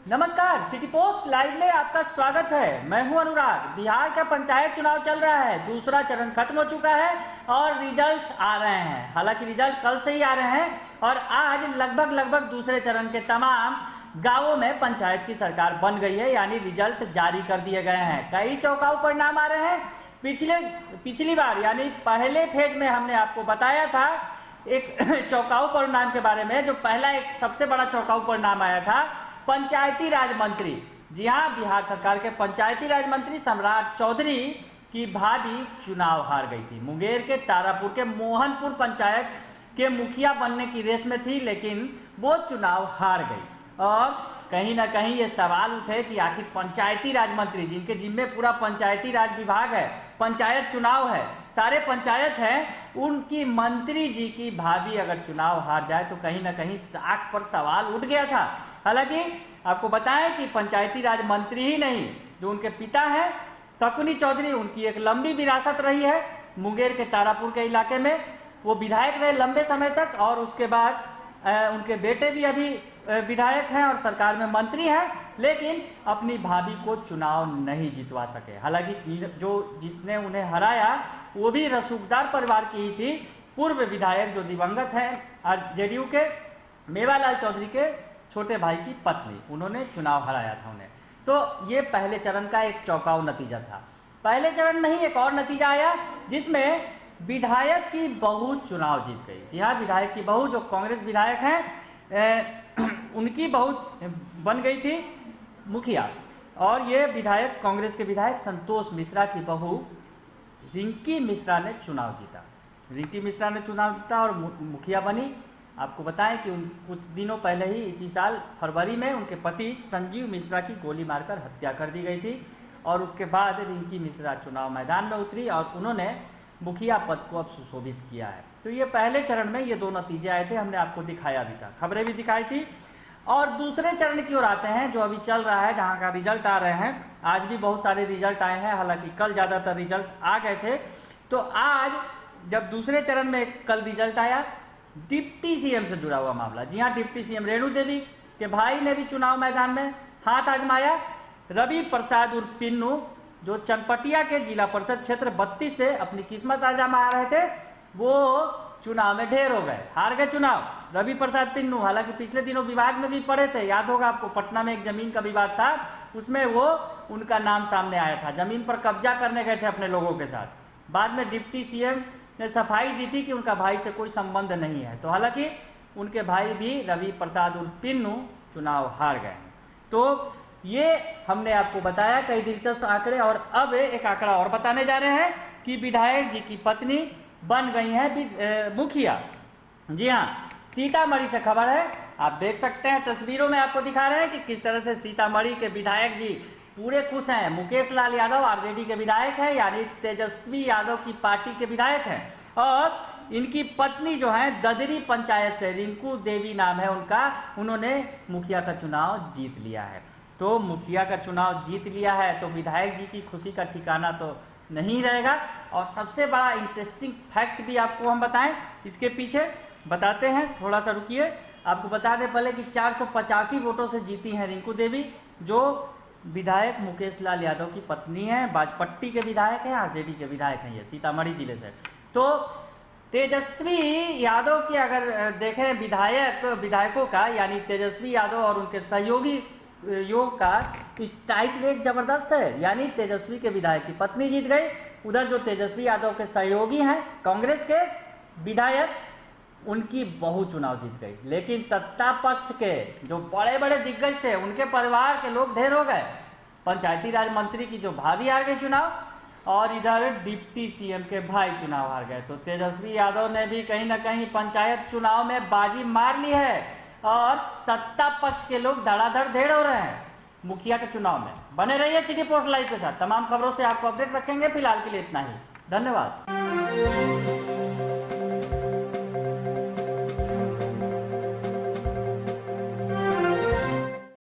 नमस्कार, city post live में आपका स्वागत है। मैं हूं अनुराग। बिहार का पंचायत चुनाव चल रहा है, दूसरा चरण खत्म हो चुका है और रिजल्ट्स आ रहे हैं। हालांकि रिजल्ट कल से ही आ रहे हैं और आज लगभग दूसरे चरण के तमाम गांवों में पंचायत की सरकार बन गई है, यानी रिजल्ट जारी कर दिए गए हैं। कई चौंकाऊ परिणाम आ रहे हैं। पिछली बार यानी पहले फेज में हमने आपको बताया था एक चौंकाऊ परिणाम के बारे में। जो पहला एक सबसे बड़ा चौंकाऊ परिणाम आया था पंचायती राज मंत्री, जी हाँ, बिहार सरकार के पंचायती राज मंत्री सम्राट चौधरी की भाभी चुनाव हार गई थी। मुंगेर के तारापुर के मोहनपुर पंचायत के मुखिया बनने की रेस में थी, लेकिन वो चुनाव हार गई। और कहीं ना कहीं ये सवाल उठे कि आखिर पंचायती राज मंत्री, जिनके जिम्मे पूरा पंचायती राज विभाग है, पंचायत चुनाव है, सारे पंचायत हैं, उनकी मंत्री जी की भाभी अगर चुनाव हार जाए तो कहीं ना कहीं आंख पर सवाल उठ गया था। हालांकि आपको बताएं कि पंचायती राज मंत्री ही नहीं, जो उनके पिता हैं शकुनी चौधरी, उनकी एक लंबी विरासत रही है मुंगेर के तारापुर के इलाके में। वो विधायक रहे लंबे समय तक और उसके बाद उनके बेटे भी अभी विधायक हैं और सरकार में मंत्री हैं, लेकिन अपनी भाभी को चुनाव नहीं जितवा सके। हालांकि जो जिसने उन्हें हराया वो भी रसूखदार परिवार की ही थी, पूर्व विधायक जो दिवंगत हैं और जेडीयू के मेवालाल चौधरी के छोटे भाई की पत्नी, उन्होंने चुनाव हराया था उन्हें। तो ये पहले चरण का एक चौंकाऊ नतीजा था। पहले चरण में ही एक और नतीजा आया जिसमें विधायक की बहू चुनाव जीत गई। जी हाँ, विधायक की बहू, जो कांग्रेस विधायक हैं, उनकी बहू बन गई थी मुखिया। और ये विधायक, कांग्रेस के विधायक संतोष मिश्रा की बहू रिंकी मिश्रा ने चुनाव जीता। रिंकी मिश्रा ने चुनाव जीता और मुखिया बनी। आपको बताएं कि कुछ दिनों पहले ही इसी साल फरवरी में उनके पति संजीव मिश्रा की गोली मारकर हत्या कर दी गई थी और उसके बाद रिंकी मिश्रा चुनाव मैदान में उतरी और उन्होंने मुखिया पद को अब सुशोभित किया है। तो ये पहले चरण में ये दो नतीजे आए थे, हमने आपको दिखाया भी था, खबरें भी दिखाई थी। और दूसरे चरण की ओर आते हैं जो अभी चल रहा है, जहाँ का रिजल्ट आ रहे हैं। आज भी बहुत सारे रिजल्ट आए हैं, हालांकि कल ज़्यादातर रिजल्ट आ गए थे। तो आज जब दूसरे चरण में कल रिजल्ट आया, डिप्टी सीएम से जुड़ा हुआ मामला। जी हाँ, डिप्टी सीएम रेणु देवी के भाई ने भी चुनाव मैदान में हाथ आजमाया। रवि प्रसाद उर्फ पिन्नू, जो चनपटिया के जिला परिषद क्षेत्र 32 से अपनी किस्मत आजमा रहे थे, वो चुनाव में ढेर हो गए, हार गए चुनाव। रवि प्रसाद पिन्नू हालांकि पिछले दिनों विवाद में भी पड़े थे, याद होगा आपको, पटना में एक जमीन का विवाद था, उसमें वो उनका नाम सामने आया था। जमीन पर कब्जा करने गए थे अपने लोगों के साथ। बाद में डिप्टी सीएम ने सफाई दी थी कि उनका भाई से कोई संबंध नहीं है। तो हालांकि उनके भाई भी रवि प्रसाद उर्फ पिन्नू चुनाव हार गए। तो ये हमने आपको बताया कई दिलचस्प आंकड़े, और अब एक आंकड़ा और बताने जा रहे हैं कि विधायक जी की पत्नी बन गई हैं मुखिया। जी हाँ, सीतामढ़ी से खबर है, आप देख सकते हैं, तस्वीरों में आपको दिखा रहे हैं कि किस तरह से सीतामढ़ी के विधायक जी पूरे खुश हैं। मुकेश लाल यादव आरजेडी के विधायक हैं, यानी तेजस्वी यादव की पार्टी के विधायक हैं, और इनकी पत्नी जो है ददरी पंचायत से, रिंकू देवी नाम है उनका, उन्होंने मुखिया का चुनाव जीत लिया है। तो मुखिया का चुनाव जीत लिया है तो विधायक जी की खुशी का ठिकाना तो नहीं रहेगा। और सबसे बड़ा इंटरेस्टिंग फैक्ट भी आपको हम बताएं, इसके पीछे बताते हैं, थोड़ा सा रुकिए। आपको बता दें पहले कि 485 वोटों से जीती हैं रिंकू देवी, जो विधायक मुकेश लाल यादव की पत्नी हैं, बाजपट्टी के विधायक हैं, आरजेडी के विधायक हैं, ये सीतामढ़ी जिले से। तो तेजस्वी यादव की अगर देखें विधायकों का, यानी तेजस्वी यादव और उनके सहयोगी योग का स्ट्राइक रेट जबरदस्त है, यानी तेजस्वी के विधायक की पत्नी जीत गई। उधर जो तेजस्वी यादव के सहयोगी हैं कांग्रेस के विधायक, उनकी बहू चुनाव जीत गई। लेकिन सत्ता पक्ष के जो बड़े बड़े दिग्गज थे, उनके परिवार के लोग ढेर हो गए। पंचायती राज मंत्री की जो भाभी हार गई चुनाव, और इधर डिप्टी सीएम के भाई चुनाव हार गए। तो तेजस्वी यादव ने भी कहीं ना कहीं पंचायत चुनाव में बाजी मार ली है और सत्ता पक्ष के लोग धड़ाधड़ ढेर हो रहे हैं मुखिया के चुनाव में। बने रहिए सिटी पोस्ट लाइव के साथ, तमाम खबरों से आपको अपडेट रखेंगे। फिलहाल के लिए इतना ही, धन्यवाद।